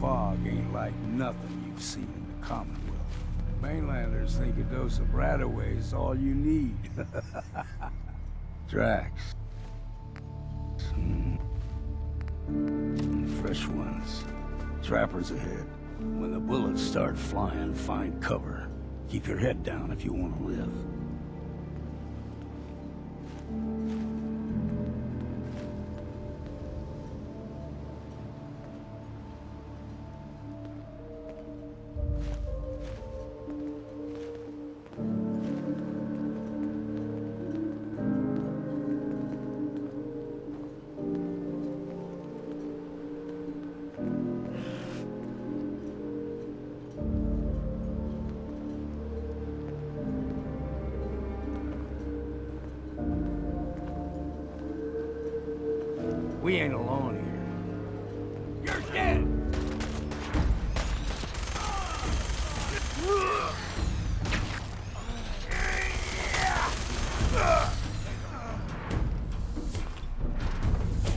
fog ain't like nothing you've seen in the Commonwealth. Mainlanders think a dose of Radaway is all you need. Tracks. Fresh ones. Trappers ahead. When the bullets start flying, find cover. Keep your head down if you want to live. We ain't alone here. You're dead!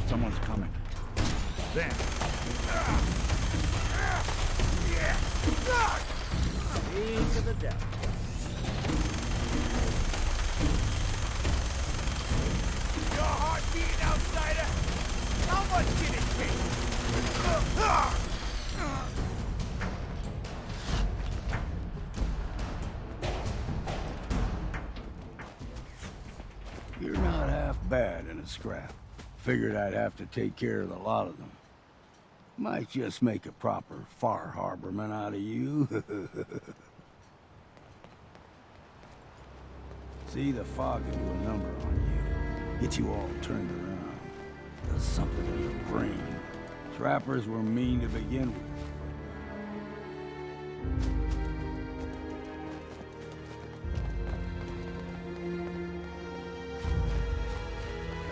Someone's coming. There. Into the devil. Your heart beating, outsider! How much did it take? You're not half bad in a scrap. Figured I'd have to take care of a lot of them. Might just make a proper Far Harborman out of you. See, the fog can do a number on you. Get you all turned around. Does something in your brain. Trappers were mean to begin with.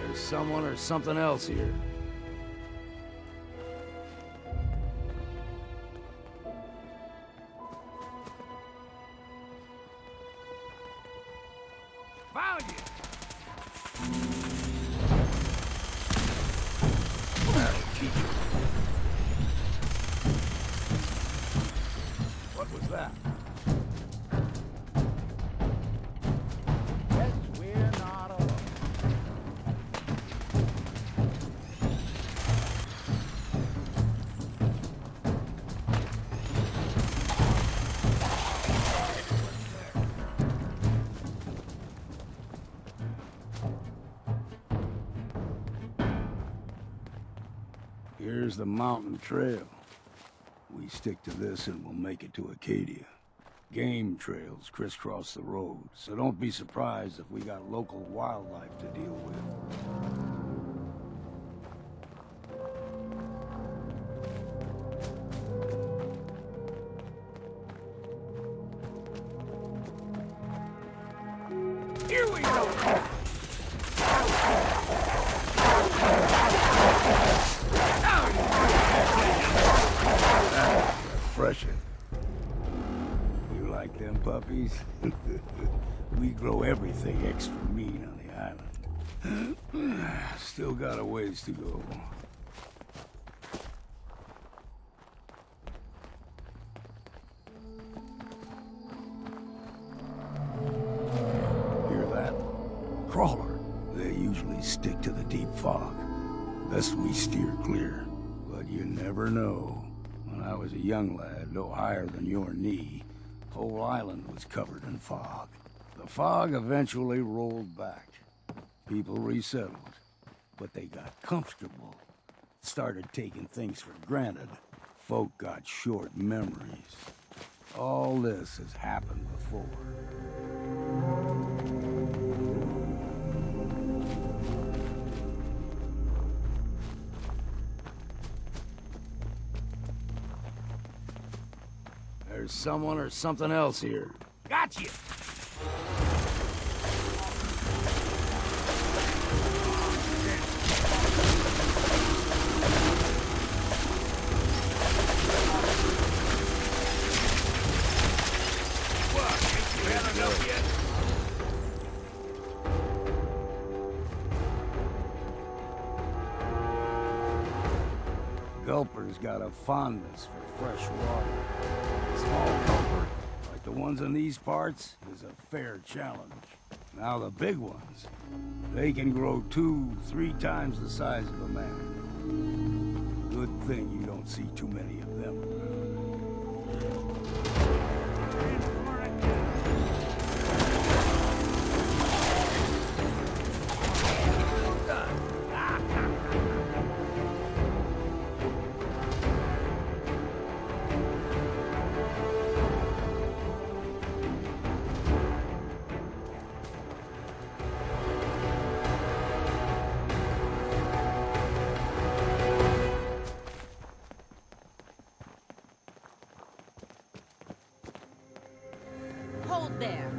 There's someone or something else here. Found you! What was that? Yes, we're not alone. Here's the mountain trail. We stick to this and we'll make it to Acadia. Game trails crisscross the road, so don't be surprised if we got local wildlife to deal with. Here we go! Refreshing. You like them puppies? We grow everything extra mean on the island. Still got a ways to go. Hear that? Crawler. They usually stick to the deep fog. Best we steer clear. But you never know. When I was a young lad, no higher than your knee, whole island was covered in fog. The fog eventually rolled back. People resettled, but they got comfortable. Started taking things for granted. Folk got short memories. All this has happened before. There's someone or something else here. Got you! What? Think you had enough yet? Gulpers has got a fondness for fresh water. Small comfort, like the ones in these parts, is a fair challenge. Now the big ones, they can grow 2-3 times the size of a man. Good thing you don't see too many of them around. Hold there.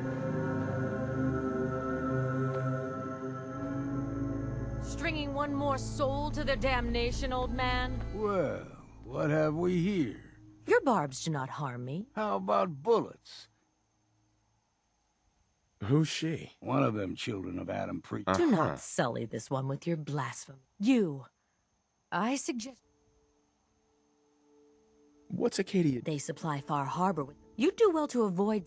Stringing one more soul to their damnation, old man? Well, what have we here? Your barbs do not harm me. How about bullets? Who's she? One of them children of Adam Priest. Do not sully this one with your blasphemy. You. I suggest What's Acadia? they supply Far Harbor with. You do well to avoid.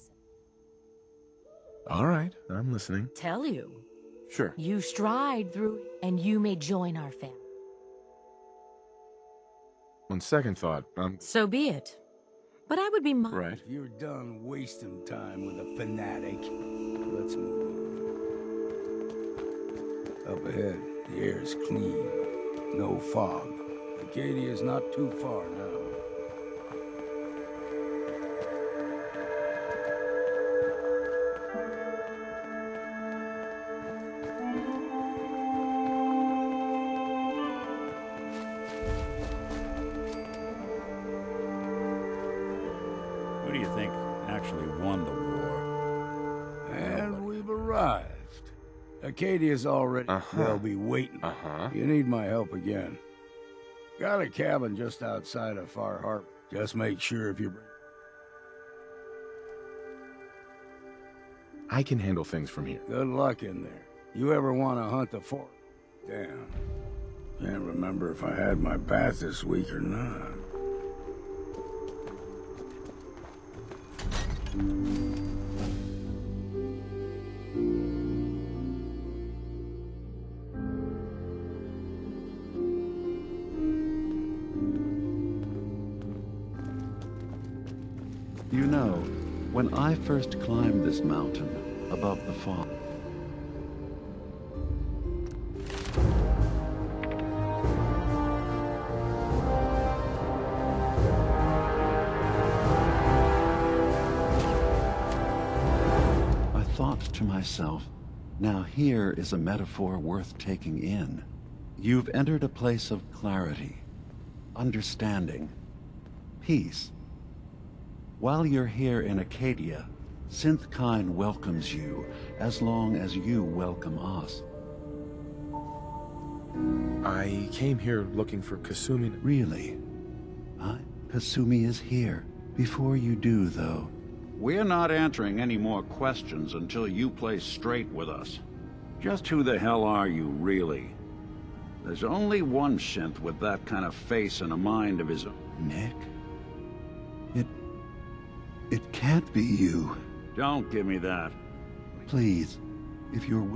All right, I'm listening. Tell you. Sure. You stride through, and you may join our family. On second thought, So be it. But I would be right. If you're done wasting time with a fanatic, let's move on. Up ahead, the air's clean. No fog. Acadia's not too far now. Who do you think actually won the war? And we've arrived. Acadia's already. They'll be waiting. You need my help again. Got a cabin just outside of Far Harbor. Just make sure if you bring. I can handle things from here. Good luck in there. You ever want to hunt the fort? Damn. Can't remember if I had my bath this week or not. You know, when I first climbed this mountain above the fog, I thought to myself, now here is a metaphor worth taking in. You've entered a place of clarity, understanding, peace. While you're here in Acadia, Synthkind welcomes you as long as you welcome us. I came here looking for Kasumi. Really? Kasumi is here. Before you do, though, We're not answering any more questions until you play straight with us. Just who the hell are you, really? There's only one synth with that kind of face and a mind of his own. Nick? It can't be you. Don't give me that. Please, if you're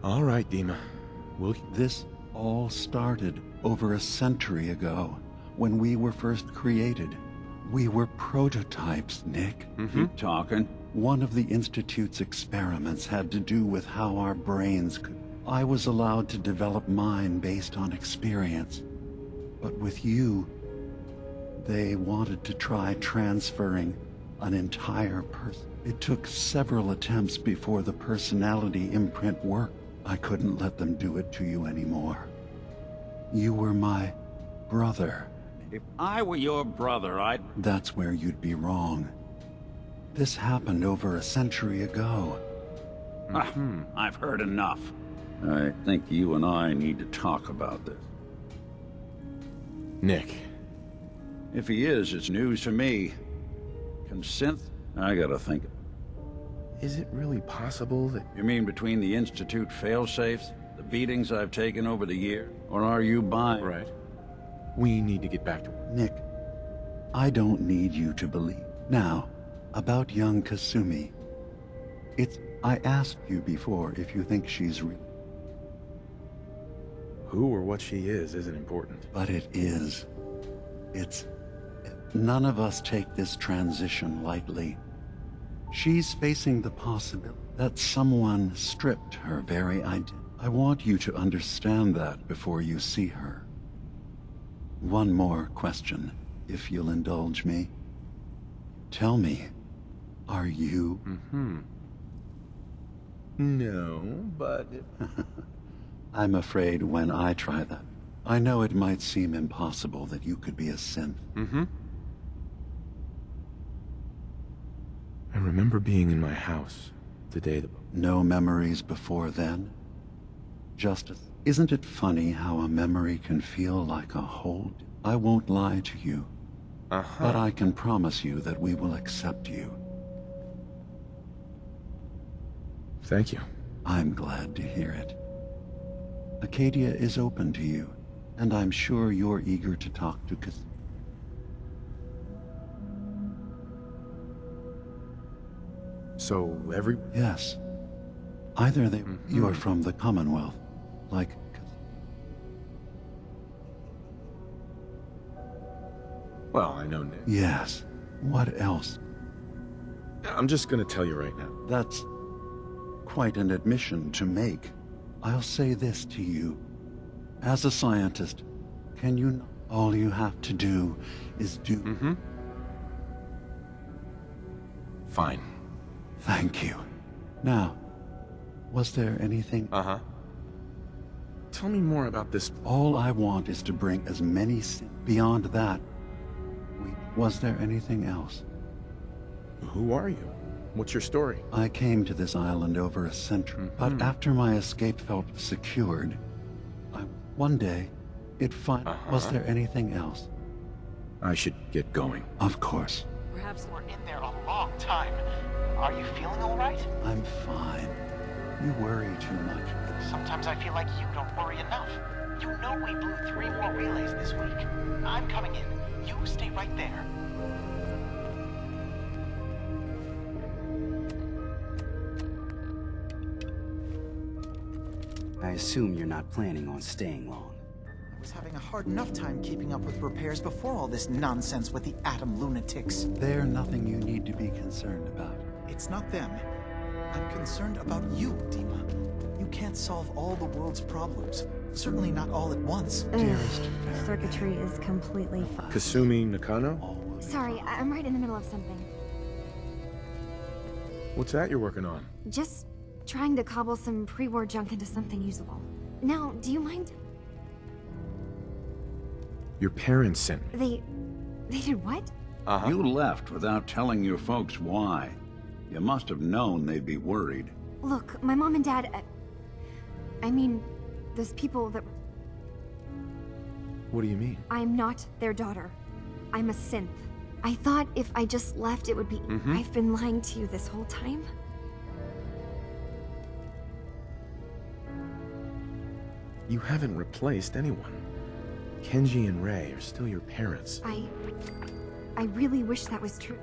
All right, Dima. This all started over a century ago, when we were first created. We were prototypes, Nick. Keep talking. One of the Institute's experiments had to do with how our brains could. I was allowed to develop mine based on experience. But with you, they wanted to try transferring an entire person. It took several attempts before the personality imprint worked. I couldn't let them do it to you anymore. You were my brother. If I were your brother, I'd... That's where you'd be wrong. This happened over a century ago. I've heard enough. I think you and I need to talk about this. Nick. If he is, it's news to me. Can Synth? I gotta think. Is it really possible that... You mean between the Institute failsafes, the beatings I've taken over the year? Or are you buying? Right. We need to get back to work. Nick, I don't need you to believe. Now, about young Kasumi. I asked you before if you think she's real. Who or what she is isn't important. But it is. None of us take this transition lightly. She's facing the possibility that someone stripped her very identity. I want you to understand that before you see her. One more question, if you'll indulge me. Tell me, are you... No, but... I'm afraid when I try that, I know it might seem impossible that you could be a synth. I remember being in my house the day the... No memories before then? Isn't it funny how a memory can feel like a hold? I won't lie to you, but I can promise you that we will accept you. Thank you. I'm glad to hear it. Acadia is open to you, and I'm sure you're eager to talk to Kas... So, Yes. Either you are from the Commonwealth, like... Well, I know Nick. Yes. What else? I'm just gonna tell you right now. That's quite an admission to make. I'll say this to you. As a scientist, can you... All you have to do is do... Fine. Thank you. Now, was there anything... Tell me more about this... All I want is to bring as many... Beyond that, was there anything else? Who are you? What's your story? I came to this island over a century, but after my escape felt secured, one day, it finally... Was there anything else? I should get going. Of course. Perhaps we're in there a long time. Are you feeling all right? I'm fine. You worry too much. Sometimes I feel like you don't worry enough. You know we blew 3 more relays this week. I'm coming in. You stay right there. I assume you're not planning on staying long. I was having a hard enough time keeping up with repairs before all this nonsense with the atom lunatics. They're nothing you need to be concerned about. It's not them. I'm concerned about you, Dima. You can't solve all the world's problems. Certainly not all at once. Dearest Circuitry is completely fine. Kasumi Nakano? Sorry, I'm right in the middle of something. What's that you're working on? Just trying to cobble some pre-war junk into something usable. Now, do you mind? Your parents sent me. They did what? You left without telling your folks why. You must have known they'd be worried. Look, my mom and dad... I mean, those people that... What do you mean? I'm not their daughter. I'm a synth. I thought if I just left, it would be... I've been lying to you this whole time. You haven't replaced anyone. Kenji and Rei are still your parents. I really wish that was true.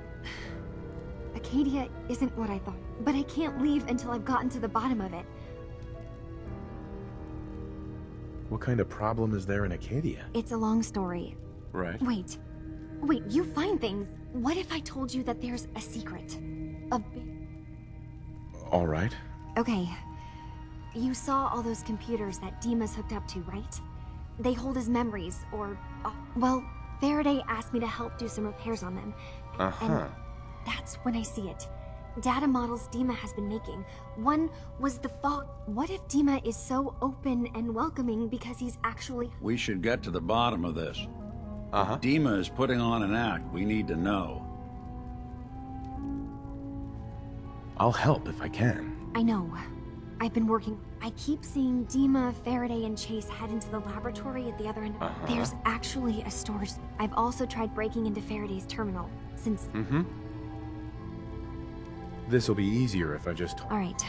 Acadia isn't what I thought, but I can't leave until I've gotten to the bottom of it. What kind of problem is there in Acadia? It's a long story. Right. Wait, you find things. What if I told you that there's a secret? A big... All right. Okay. You saw all those computers that Dima's hooked up to, right? They hold his memories, or... well, Faraday asked me to help do some repairs on them. And that's when I see it. Data models Dima has been making. One was the fog. What if Dima is so open and welcoming because he's actually... We should get to the bottom of this. Dima is putting on an act we need to know. I'll help if I can. I know. I've been working. I keep seeing Dima, Faraday, and Chase head into the laboratory at the other end. There's actually a storage. I've also tried breaking into Faraday's terminal, since... This'll be easier if I just... All right.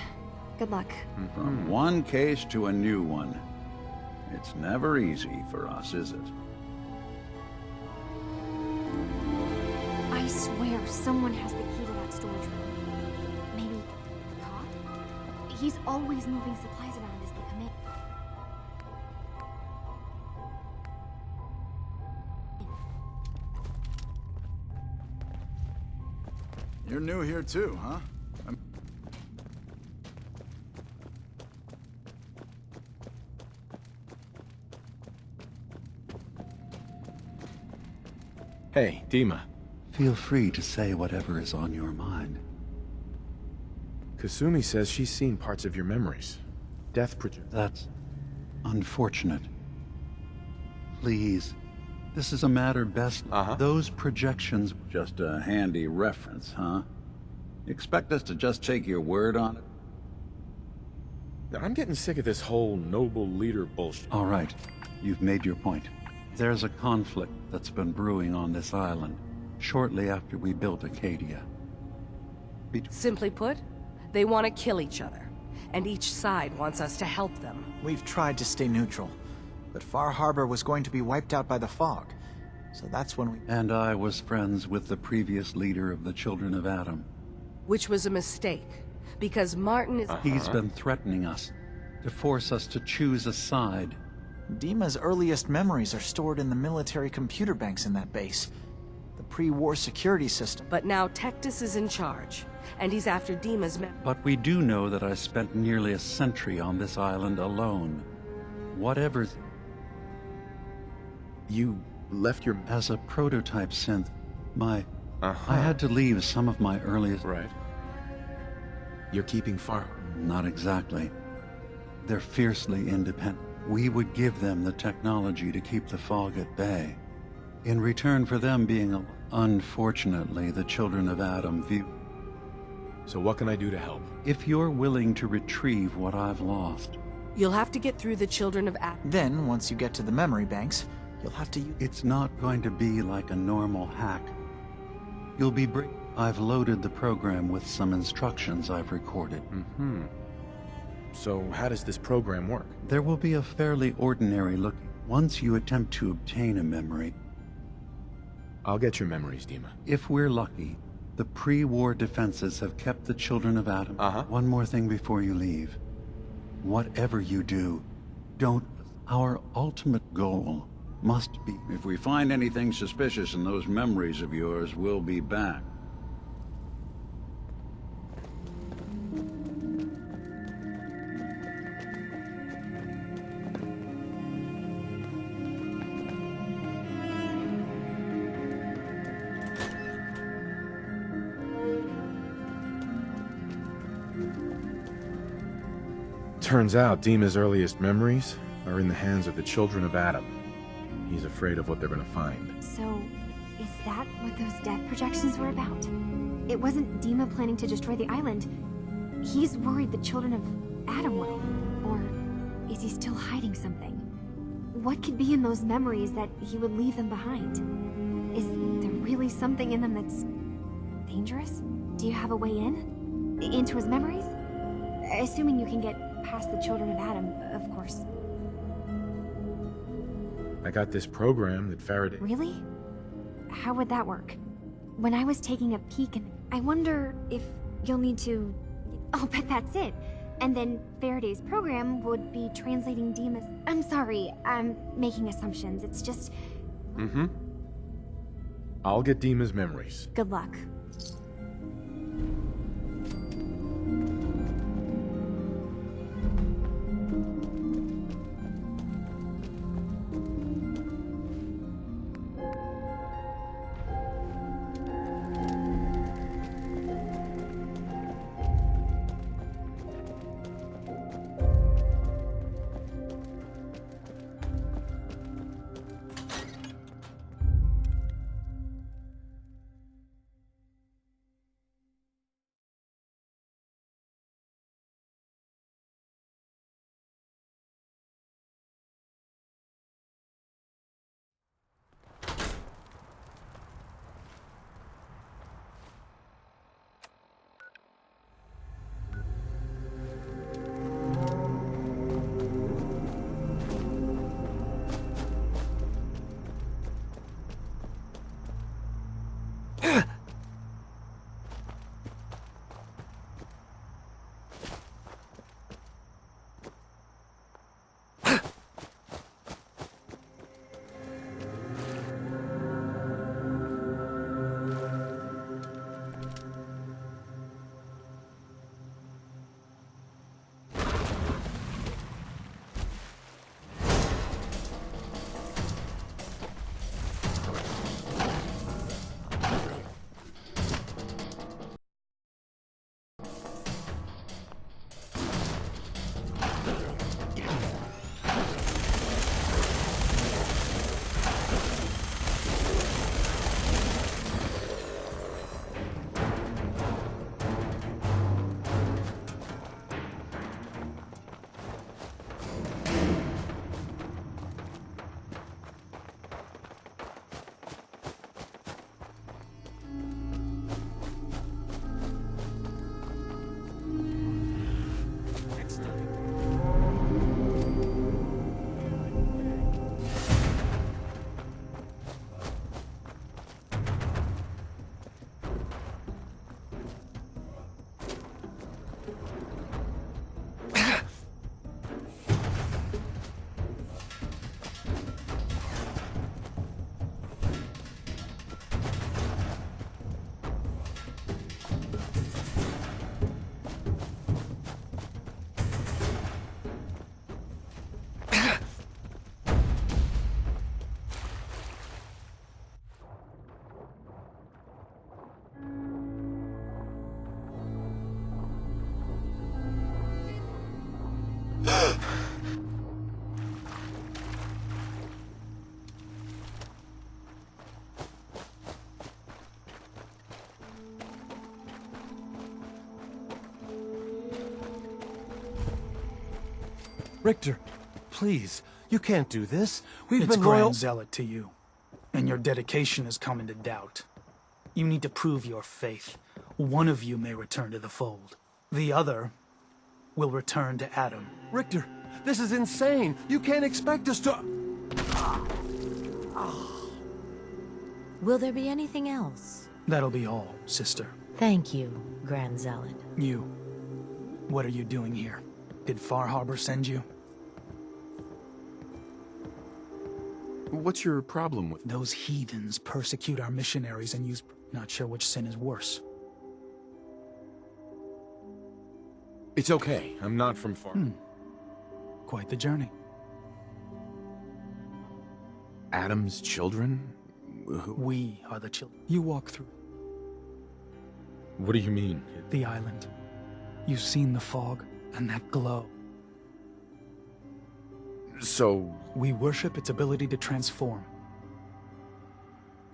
Good luck. From one case to a new one. It's never easy for us, is it? swear someone has the key to that storage room. Maybe the cop? He's always moving supplies around as they come in. You're new here too, huh? Hey, Dima. Feel free to say whatever is on your mind. Kasumi says she's seen parts of your memories. Death project. That's unfortunate. Please, this is a matter best... Those projections... Just a handy reference, huh? Expect us to just take your word on it? I'm getting sick of this whole noble leader bullshit. All right, you've made your point. There's a conflict that's been brewing on this island shortly after we built Acadia. Simply put, they want to kill each other, and each side wants us to help them. We've tried to stay neutral, but Far Harbor was going to be wiped out by the fog. So that's when we... And I was friends with the previous leader of the Children of Adam. Which was a mistake, because Martin is... He's been threatening us, to force us to choose a side. Dima's earliest memories are stored in the military computer banks in that base. The pre-war security system. But now Tectus is in charge, and he's after Dima's But we do know that I spent nearly a century on this island alone. Whatever... You left your... As a prototype synth, I had to leave some of my earliest... Right. You're keeping Far... Not exactly. They're fiercely independent. We would give them the technology to keep the fog at bay. In return for them being, unfortunately, the Children of Adam view. So what can I do to help? If you're willing to retrieve what I've lost. You'll have to get through the Children of Adam. Then, once you get to the memory banks, you'll have to use... It's not going to be like a normal hack. You'll be I've loaded the program with some instructions I've recorded. So how does this program work? There will be a fairly ordinary look. Once you attempt to obtain a memory... I'll get your memories, Dima. If we're lucky, the pre-war defenses have kept the Children of Adam. One more thing before you leave. Whatever you do, don't... Our ultimate goal must be... If we find anything suspicious in those memories of yours, we'll be back. Turns out Dima's earliest memories are in the hands of the Children of Adam. He's afraid of what they're gonna find. So, is that what those death projections were about? It wasn't Dima planning to destroy the island. He's worried the Children of Adam will. Or is he still hiding something? What could be in those memories that he would leave them behind? Is there really something in them that's dangerous? Do you have a way in? Into his memories? Assuming you can get past the Children of Adam, of course. I got this program that Faraday... Really? How would that work? When I was taking a peek and I wonder if you'll need to... I'll bet that's it. And then Faraday's program would be translating Dima's... I'm sorry, I'm making assumptions. It's just... I'll get Dima's memories. Good luck. Richter, please. You can't do this. We've It's been loyal... Grand Zealot to you, and your dedication has come into doubt. You need to prove your faith. One of you may return to the fold. The other will return to Adam. Richter, this is insane. You can't expect us to... Will there be anything else? That'll be all, sister. Thank you, Grand Zealot. You. What are you doing here? Did Far Harbor send you? What's your problem with... Those heathens persecute our missionaries and use... Not sure which sin is worse. It's okay. I'm not from far. Quite the journey. Adam's children? We are the children. You walk through. What do you mean? The island. You've seen the fog and that glow. So... We worship its ability to transform.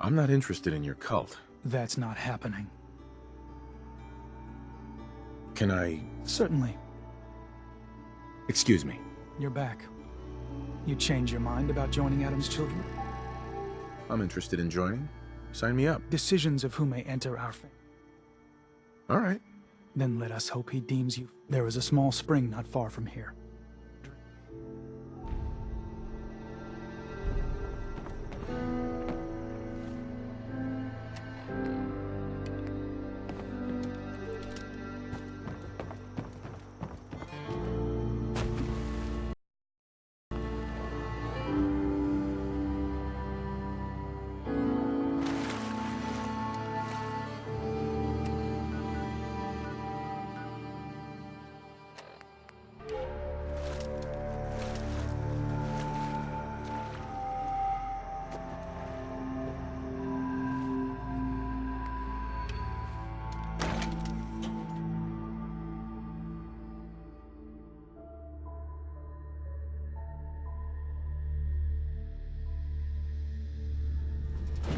I'm not interested in your cult. That's not happening. Can I... Certainly. Excuse me. You're back. You changed your mind about joining Adam's children? I'm interested in joining. Sign me up. Decisions of who may enter our family. All right. Then let us hope he deems you. There is a small spring not far from here.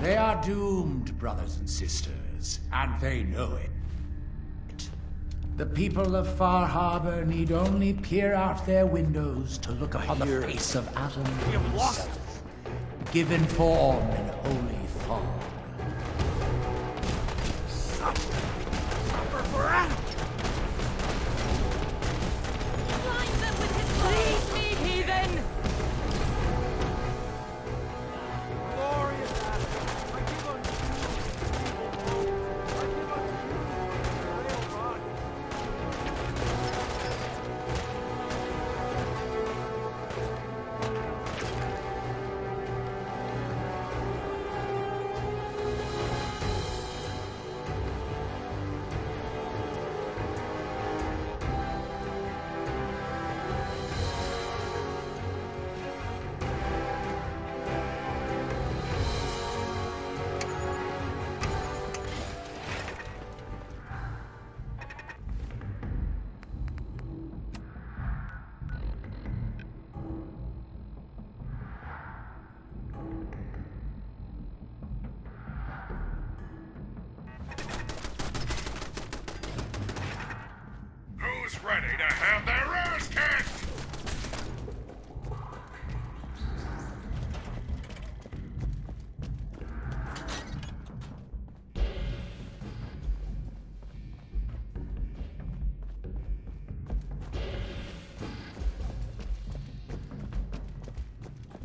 They are doomed, brothers and sisters, and they know it. The people of Far Harbor need only peer out their windows to look upon the face of Adam himself, given form in holy fog. Suffer for Adam! Blind them with his lead me, heathen! Glorious Adam! I give unto you. I give unto you the frail body. Who's ready to have their ass kicked?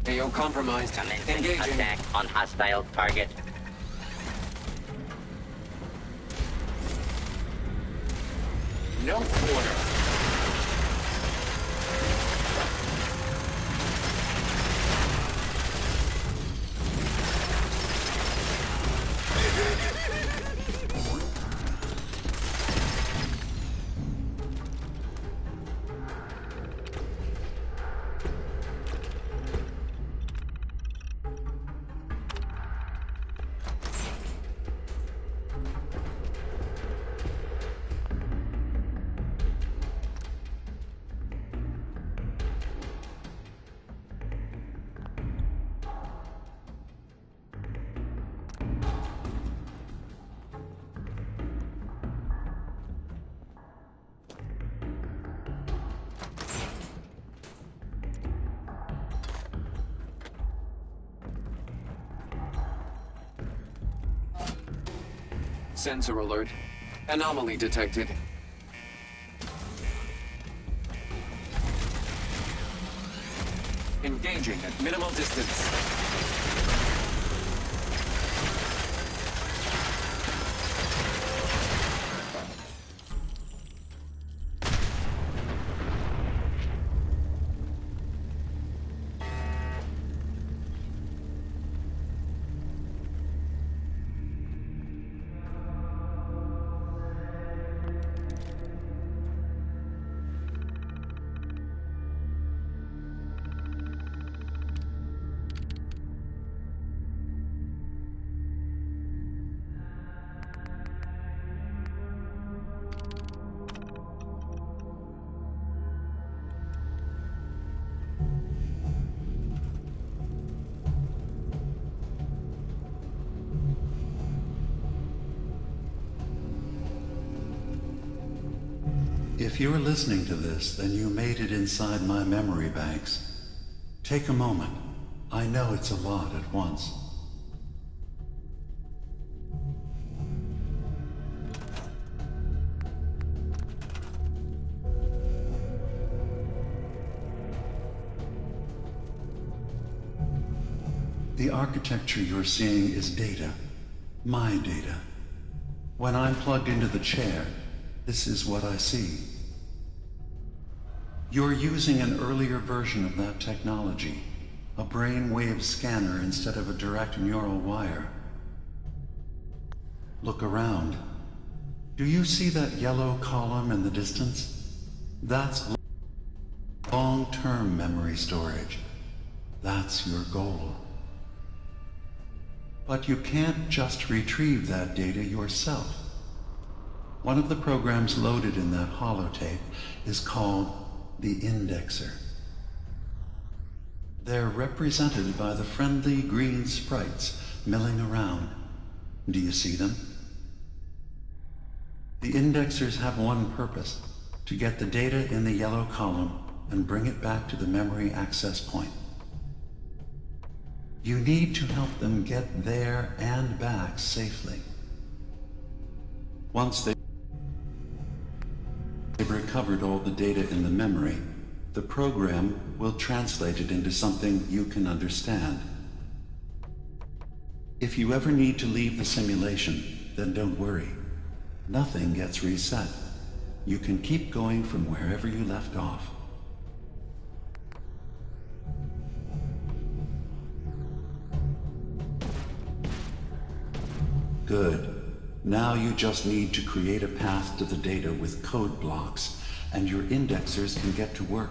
AO compromised. Engaging. Attack on hostile target. No quarter. Sensor alert. Anomaly detected. Engaging at minimal distance. If you're listening to this, then you made it inside my memory banks. Take a moment. I know it's a lot at once. The architecture you're seeing is data. My data. When I'm plugged into the chair, this is what I see. You're using an earlier version of that technology, a brainwave scanner instead of a direct neural wire. Look around. Do you see that yellow column in the distance? That's long-term memory storage. That's your goal. But you can't just retrieve that data yourself. One of the programs loaded in that holotape is called the Indexer. They're represented by the friendly green sprites milling around. Do you see them? The Indexers have one purpose: to get the data in the yellow column and bring it back to the memory access point. You need to help them get there and back safely. Once they've recovered all the data in the memory, the program will translate it into something you can understand. If you ever need to leave the simulation, then don't worry. Nothing gets reset. You can keep going from wherever you left off. Good. Now you just need to create a path to the data with code blocks, and your indexers can get to work.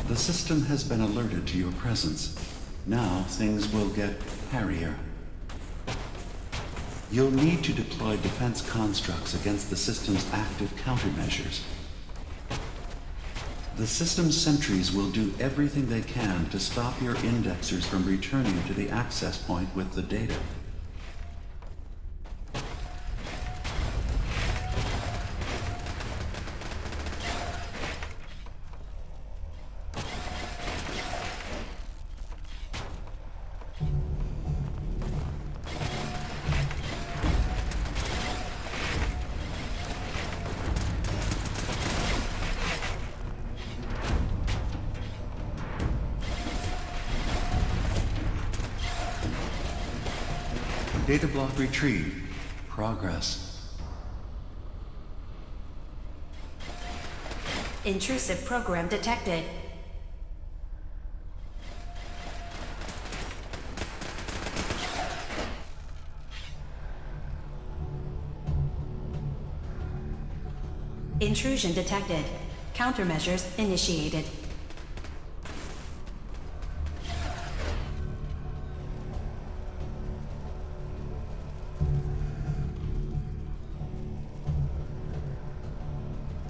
The system has been alerted to your presence. Now things will get hairier. You'll need to deploy defense constructs against the system's active countermeasures. The system's sentries will do everything they can to stop your indexers from returning to the access point with the data. Data block retrieved. Progress. Intrusive program detected. Intrusion detected. Countermeasures initiated.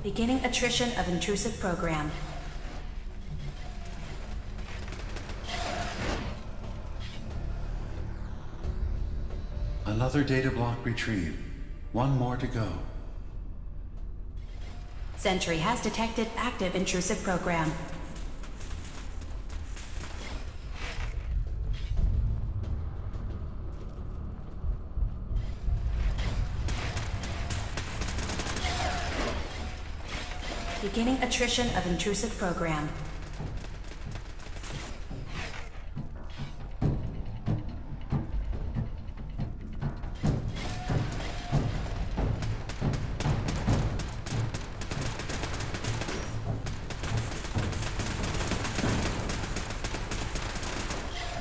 Beginning attrition of intrusive program. Another data block retrieved. One more to go. Sentry has detected active intrusive program. Beginning attrition of intrusive program.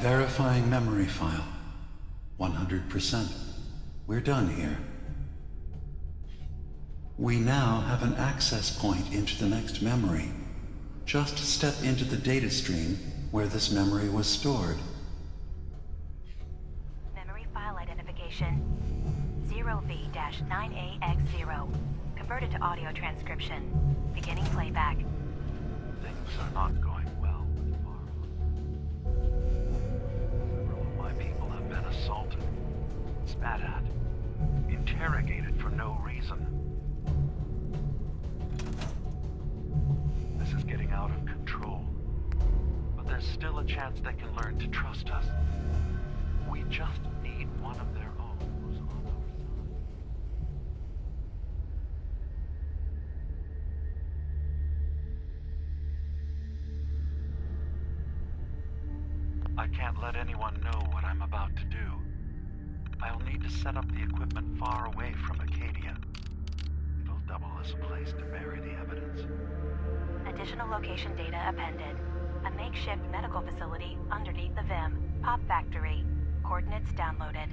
Verifying memory file. 100%. We're done here. We now have an access point into the next memory. Just step into the data stream where this memory was stored. Memory file identification 0V-9AX0. Converted to audio transcription. Beginning playback. Things are not going well with Farah. Several of my people have been assaulted, spat at, interrogated for no reason. This is getting out of control. But there's still a chance they can learn to trust us. We just need one of their own who's on our side. I can't let anyone know what I'm about to do. I'll need to set up the equipment far away from Acadia. It'll double as a place to bury the evidence. Additional location data appended. A makeshift medical facility underneath the VIM. Pop factory. Coordinates downloaded.